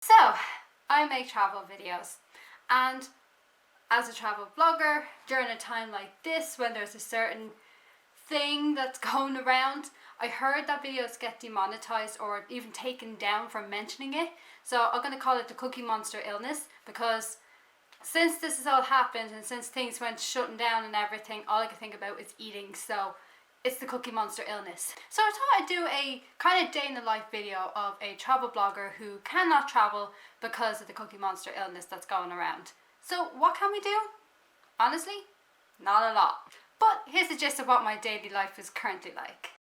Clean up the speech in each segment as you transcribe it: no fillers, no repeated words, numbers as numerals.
So, I make travel videos, and as a travel blogger, during a time like this when there's a certain thing that's going around, I heard that videos get demonetized or even taken down from mentioning it. So I'm going to call it the Cookie Monster illness, because since this has all happened and since things went shutting down and everything, all I can think about is eating. So it's the Cookie Monster illness. So I thought I'd do a kind of day in the life video of a travel blogger who cannot travel because of the Cookie Monster illness that's going around. So what can we do? Honestly, not a lot. But here's the gist of what my daily life is currently like.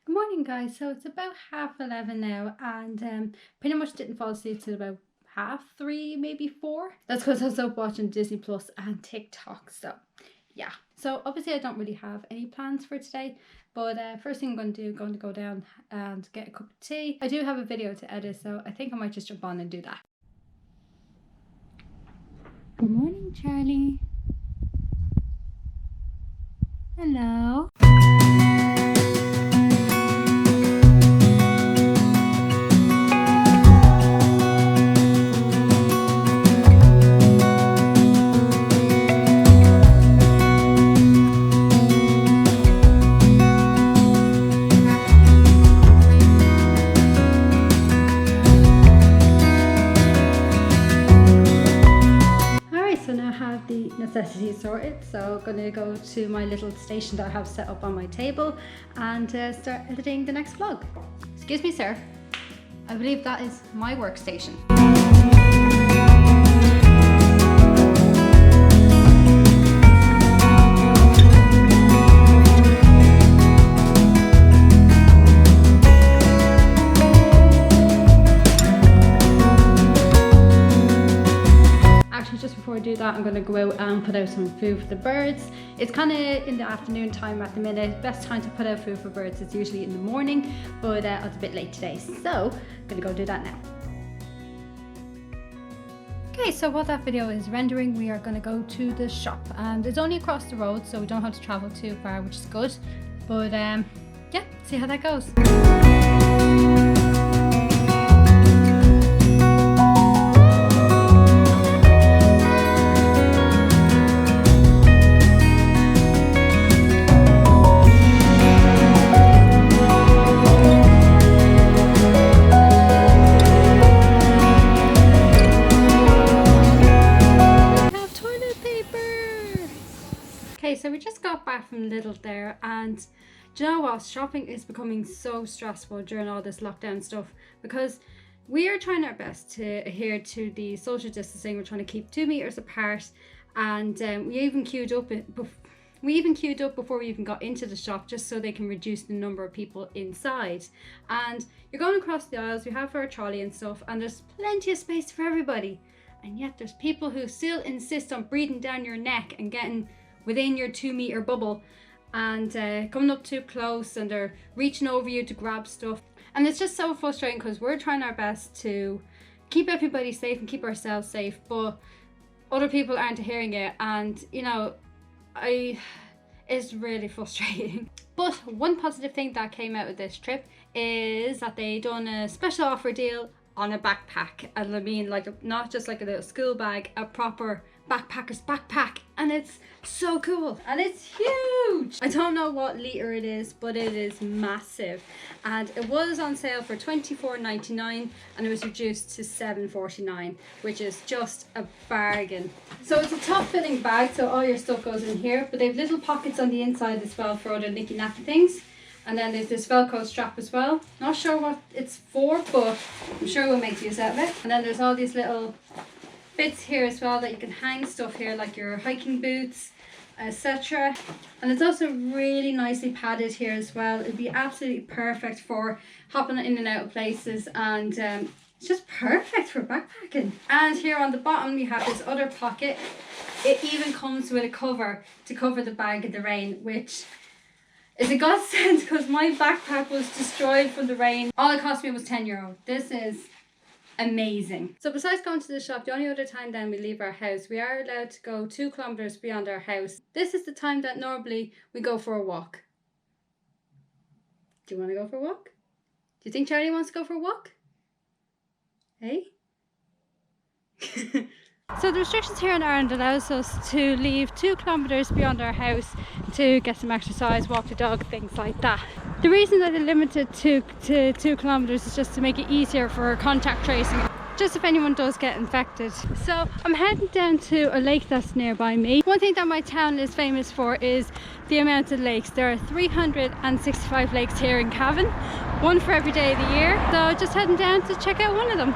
Good morning, guys. So it's about 11:30 now, and pretty much didn't fall asleep till about 3:30, maybe 4. That's because I was up watching Disney Plus and TikTok. So yeah. So obviously I don't really have any plans for today, but first thing I'm going to do, going to go down and get a cup of tea. I do have a video to edit, so I think I might just jump on and do that. Good morning, Charlie. Hello. Necessities sorted, so I'm going to go to my little station that I have set up on my table and start editing the next vlog. Excuse me, sir. I believe that is my workstation. Just before I do that, I'm going to go out and put out some food for the birds. It's kind of in the afternoon time at the minute. Best time to put out food for birds is usually in the morning, but I was a bit late today, so I'm going to go do that now. Okay, so what that video is rendering, we are going to go to the shop, and it's only across the road, so we don't have to travel too far, which is good. But yeah, see how that goes. So we just got back from Lidl there, and do you know what? Shopping is becoming so stressful during all this lockdown stuff, because we are trying our best to adhere to the social distancing. We're trying to keep 2 meters apart, and we even queued up before we even got into the shop, just so they can reduce the number of people inside. And you're going across the aisles, we have our trolley and stuff, and there's plenty of space for everybody, and yet there's people who still insist on breathing down your neck and getting within your 2 meter bubble and coming up too close, and they're reaching over you to grab stuff. And it's just so frustrating, because we're trying our best to keep everybody safe and keep ourselves safe, but other people aren't hearing it, and you know, it's really frustrating. But one positive thing that came out of this trip is that they done a special offer deal on a backpack. And I mean, like, not just like a little school bag, a proper backpacker's backpack, and it's so cool and it's huge. I don't know what liter it is, but it is massive, and it was on sale for $24.99 and it was reduced to $7.49, which is just a bargain. So it's a top fitting bag, so all your stuff goes in here, but they have little pockets on the inside as well for other nicky nacky things. And then there's this Velcro strap as well. Not sure what it's for, but I'm sure we'll make use out of it. And then there's all these little bits here as well that you can hang stuff here, like your hiking boots, etc. And it's also really nicely padded here as well. It'd be absolutely perfect for hopping in and out of places, and it's just perfect for backpacking. And here on the bottom we have this other pocket. It even comes with a cover to cover the bag in the rain, which is a godsend, because my backpack was destroyed from the rain. All it cost me was €10. This is amazing. So besides going to the shop, the only other time then we leave our house, we are allowed to go 2 kilometers beyond our house. This is the time that normally we go for a walk. Do you want to go for a walk? Do you think Charlie wants to go for a walk? Hey? So the restrictions here in Ireland allows us to leave 2 kilometres beyond our house to get some exercise, walk the dog, things like that. The reason that they limited to 2 kilometres is just to make it easier for contact tracing, just if anyone does get infected. So I'm heading down to a lake that's nearby me. One thing that my town is famous for is the amount of lakes. There are 365 lakes here in Cavan, one for every day of the year. So just heading down to check out one of them.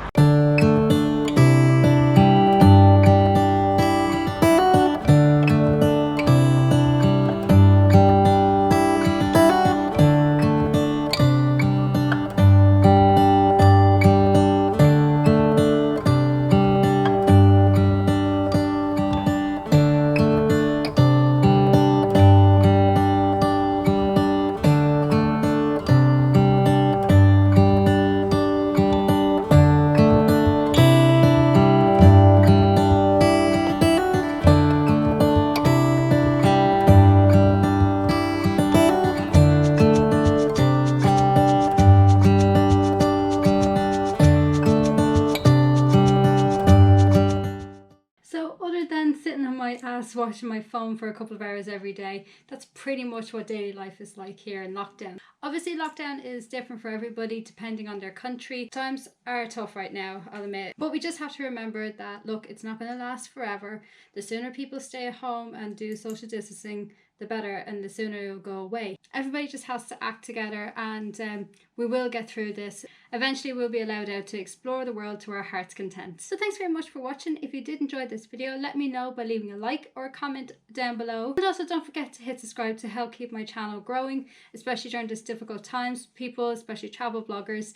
Sitting on my ass watching my phone for a couple of hours every day, that's pretty much what daily life is like here in lockdown. Obviously lockdown is different for everybody depending on their country. Times are tough right now, I'll admit, but we just have to remember that look, it's not going to last forever. The sooner people stay at home and do social distancing, the better, and the sooner it'll go away. Everybody just has to act together, and we will get through this. Eventually we'll be allowed out to explore the world to our heart's content. So thanks very much for watching. If you did enjoy this video, let me know by leaving a like or a comment down below. And also don't forget to hit subscribe to help keep my channel growing, especially during this difficult times. People, especially travel bloggers,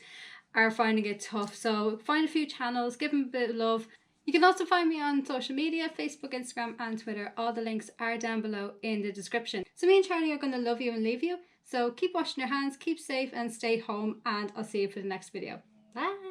are finding it tough. So find a few channels, give them a bit of love. You can also find me on social media, Facebook, Instagram and Twitter. All the links are down below in the description. So me and Charlie are going to love you and leave you. So keep washing your hands, keep safe and stay home, and I'll see you for the next video. Bye!